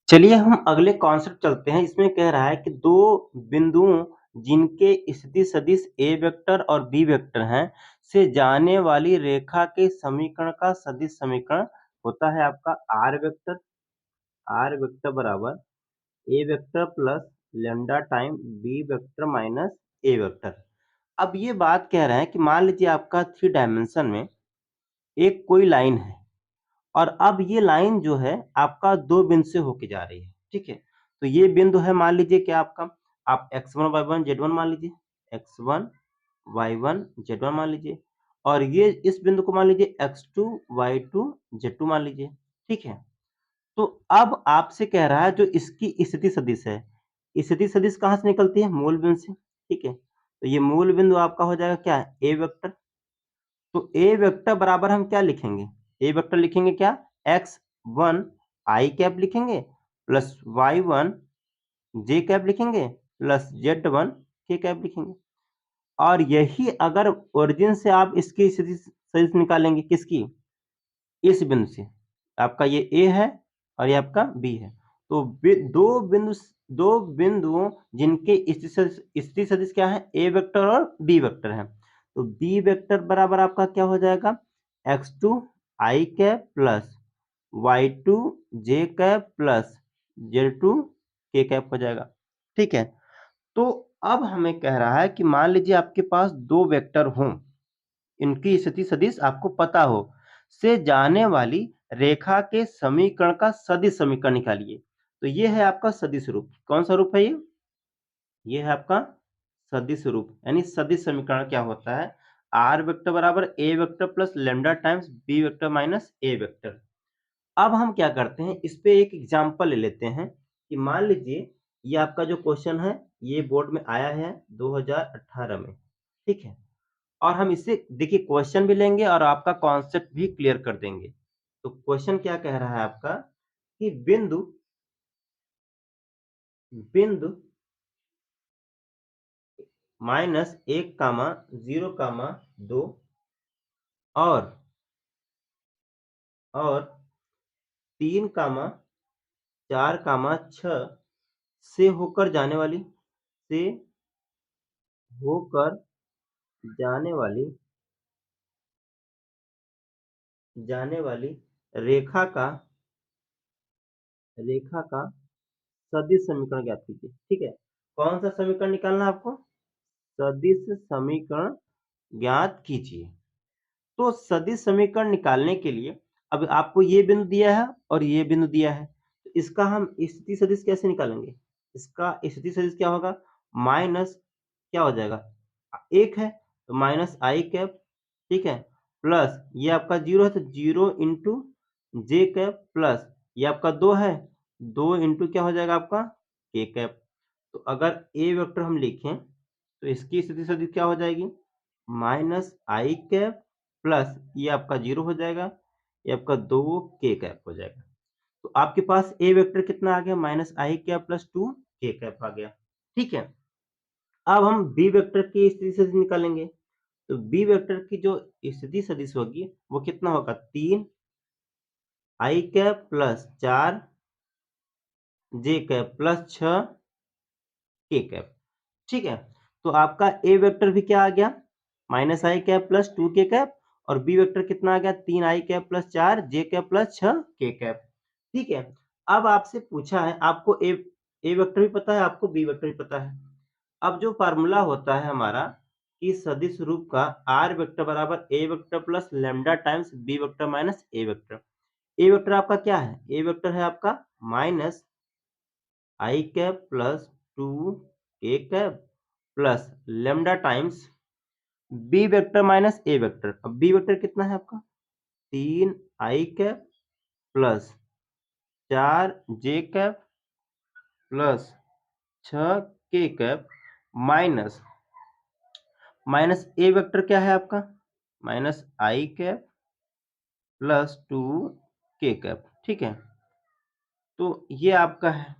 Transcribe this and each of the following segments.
चलिए हम अगले कॉन्सेप्ट चलते हैं। इसमें कह रहा है कि दो बिंदुओं जिनके स्थिति सदिश ए वेक्टर और बी वेक्टर हैं से जाने वाली रेखा के समीकरण का सदिश समीकरण होता है आपका आर वेक्टर बराबर A vector plus lambda time B vector minus A vector. अब ये बात कह रहे हैं कि मान लीजिए आपका 3 डायमेंशन में एक कोई लाइन है और अब ये लाइन जो है आपका दो बिंदु से होके जा रही है, ठीक है। तो ये बिंदु है मान लीजिए क्या आपका, आप x1 y1 z1 मान लीजिए, x1 y1 z1 मान लीजिए, और ये इस बिंदु को मान लीजिए x2 y2 z2 मान लीजिए, ठीक है। तो अब आपसे कह रहा है जो इसकी स्थिति सदिश है, स्थिति सदिश कहाँ से निकलती है? मूल बिंदु से, ठीक है। तो ये मूल बिंदु आपका हो जाएगा क्या? ए वेक्टर। तो ए वेक्टर बराबर हम क्या लिखेंगे? ए वेक्टर लिखेंगे क्या? x1 आई कैप लिखेंगे प्लस y1 जे कैप लिखेंगे प्लस z1 के कैप लिखेंगे। और यही अगर ओरिजिन से आप इसकी स्थिति सदिश निकालेंगे, किसकी? इस बिंदु से। आपका ये ए है और ये आपका बी है। तो दो बिंदुओं जिनके स्थिति सदिश क्या है? ए वेक्टर और बी वेक्टर है। तो बी वेक्टर बराबर आपका क्या हो जाएगा? x2 आई कैप प्लस y2 जे कैप प्लस z2 के कैप हो जाएगा, ठीक है। तो अब हमें कह रहा है कि मान लीजिए आपके पास दो वेक्टर हों, इनकी स्थिति सदिश आपको पता हो, से जाने वाली रेखा के समीकरण का सदिश समीकरण निकालिए। तो ये है आपका सदिश रूप। कौन सा रूप है ये? ये है आपका सदिश रूप, यानी सदिश समीकरण क्या होता है? आर वेक्टर बराबर A vector plus lambda times B vector minus A vector. अब हम क्या करते हैं, इस पे एक एग्जांपल ले लेते हैं कि मान लीजिए ये आपका जो क्वेश्चन है ये बोर्ड में आया है 2018 में, ठीक है। और हम इससे देखिए क्वेश्चन भी लेंगे और आपका कॉन्सेप्ट भी क्लियर कर देंगे। तो क्वेश्चन क्या कह रहा है आपका कि बिंदु बिंदु माइनस 1 कामा 0 कामा 2 और 3 कामा 4 कामा 6 से होकर होकर जाने वाली जाने वाली रेखा का सदिश समीकरण ज्ञात कीजिए, ठीक है। कौन सा समीकरण निकालना है आपको? सदिश समीकरण ज्ञात कीजिए। तो सदिश समीकरण निकालने के लिए अब आपको ये बिंदु दिया है और ये बिंदु दिया है, तो इसका हम स्थिति सदिश कैसे निकालेंगे? इसका स्थिति सदिश क्या होगा? माइनस क्या हो जाएगा? एक है तो माइनस आई कैप, ठीक है, प्लस ये आपका जीरो है तो जीरो इंटू जे कैप प्लस ये आपका दो है, दो इंटू क्या हो जाएगा आपका? के कैप। तो अगर ए वेक्टर हम लिखें तो इसकी स्थिति सदिश क्या हो जाएगी? माइनस आई कैप प्लस ये आपका जीरो हो जाएगा, ये आपका दो के कैप हो जाएगा। तो आपके पास ए वेक्टर कितना आ गया? Minus I cap plus two के कैप आ गया, ठीक है। अब हम बी वेक्टर की स्थिति सदिश निकालेंगे। तो बी वेक्टर की जो स्थिति सदिश होगी वो कितना होगा? 3 I cap plus 4 J cap plus 6 K cap, ठीक है। तो आपका ए वेक्टर भी क्या आ गया? माइनस आई कैप प्लस 2 के कैप, और बी वेक्टर कितना आ गया? 3 I cap plus 4 J cap plus 6 K cap, ठीक है। अब आपसे पूछा है, आपको ए वेक्टर भी पता है, आपको बी वेक्टर भी पता है। अब जो फार्मूला होता है हमारा कि सदिश रूप का आर वेक्टर बराबर A vector plus lambda times B vector minus A vector. A vector आपका क्या है? ए वेक्टर है आपका minus I cap plus 2 A cap plus lambda times B vector minus A vector. अब बी वेक्टर कितना है आपका? 3 I cap plus 4 J cap plus 6 K cap minus A vector क्या है आपका? माइनस आई कैप प्लस 2 के cap, ठीक है। तो ये आपका है।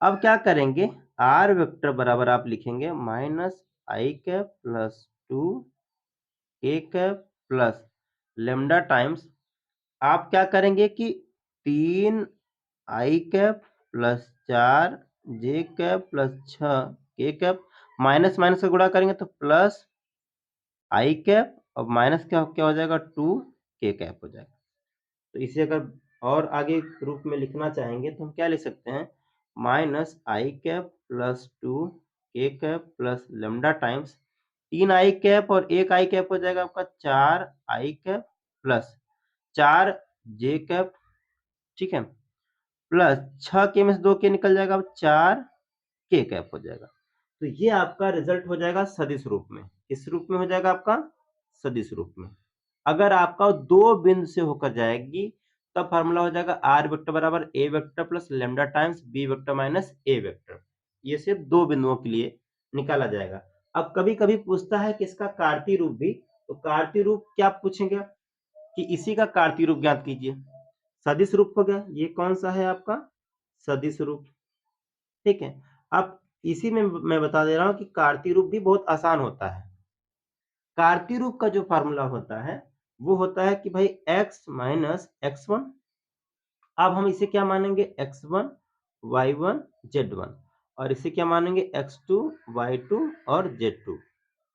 अब क्या करेंगे? आर वेक्टर बराबर आप लिखेंगे माइनस आई कैप प्लस 2 के कैप प्लस लेमडा टाइम्स आप क्या करेंगे कि 3 I cap plus 4 J cap plus 6 K cap, minus minus का गुणा करेंगे तो प्लस आई कैप और माइनस क्या क्या हो जाएगा 2 के कैप हो जाएगा। तो इसे अगर और आगे रूप में लिखना चाहेंगे तो हम क्या लिख सकते हैं, माइनस आई कैप प्लस 2 के cap plus lambda times 3 I cap और 1 आई कैप हो जाएगा आपका 4 आई कैप प्लस 4 जे कैप, ठीक है, प्लस 6 के में से 2 के निकल जाएगा, अब 4 के कैप हो जाएगा। तो ये आपका रिजल्ट हो जाएगा सदिश रूप में। किस रूप में हो जाएगा आपका? सदिश रूप में। अगर आपका दो बिंदु से होकर जाएगी तब फार्मूला हो जाएगा आर वेक्टर बराबर A vector plus lambda times B vector minus A vector. ये सिर्फ दो बिंदुओं के लिए निकाला जाएगा। अब कभी कभी पूछता है कि इसका कार्तीय रूप भी, तो कार्तीय रूप क्या पूछेंगे कि इसी का कार्तीय रूप ज्ञात कीजिए। सदिश रूप हो गया, ये कौन सा है आपका? सदिश रूप, ठीक है। अब इसी में मैं बता दे रहा हूं कि कार्तीय रूप भी बहुत आसान होता है। कार्तीय रूप का जो फार्मूला होता है वो होता है कि भाई x माइनस x1, अब हम इसे क्या मानेंगे x1 y1 z1 और इसे क्या मानेंगे x2 y2 और z2,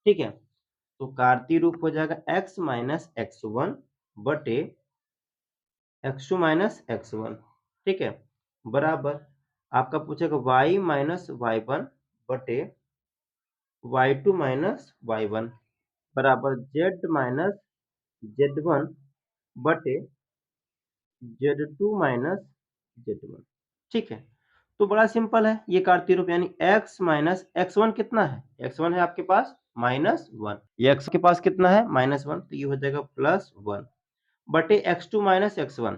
ठीक है। तो कार्तीय रूप हो जाएगा x माइनस x1 बटे x2 माइनस x1, ठीक है, बराबर आपका पूछेगा y माइनस y1 बटे y2 माइनस y1 बराबर z माइनस z1 बटे z2 माइनस z1, ठीक है। तो बड़ा सिंपल है ये कार्तीय रूप, यानी x माइनस x1 कितना है? x1 है आपके पास -1, ये x के पास कितना है -1, तो ये हो जाएगा +1 बटे x2 माइनस x1,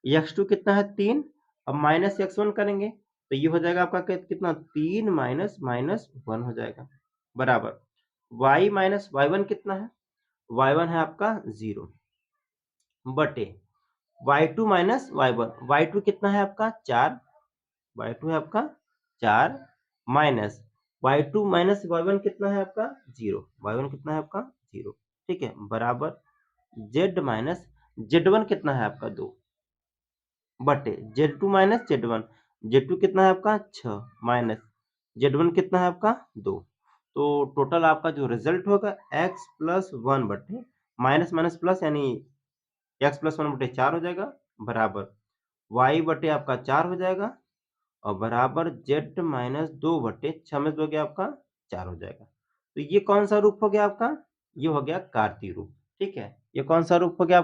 ये x2 कितना है 3, अब माइनस x1 करेंगे तो ये हो जाएगा आपका कितना 3 माइनस -1 हो जाएगा बराबर y माइनस y1 कितना है? y1 है आपका 0 बटे y2 माइनस y1, y2 कितना है आपका 4, y2 है आपका 4 माइनस y2 माइनस y1 कितना है आपका 0, y1 कितना है आपका 0, ठीक है, बराबर z माइनस z1 कितना है आपका 2 बटे z2 माइनस z1, z2 कितना है आपका 6 माइनस z1 कितना है आपका 2। तो टोटल आपका जो रिजल्ट होगा x प्लस 1 बटे माइनस माइनस प्लस यानी x प्लस 1 बटे 4 हो जाएगा बराबर y बटे आपका 4 हो जाएगा और बराबर z माइनस 2 बटे 6 में 2 गया आपका 4 हो जाएगा। तो ये कौन सा रूप हो गया आपका? ये हो गया कार्तीय रूप, ठीक है। ये कौन सा रूप हो गया?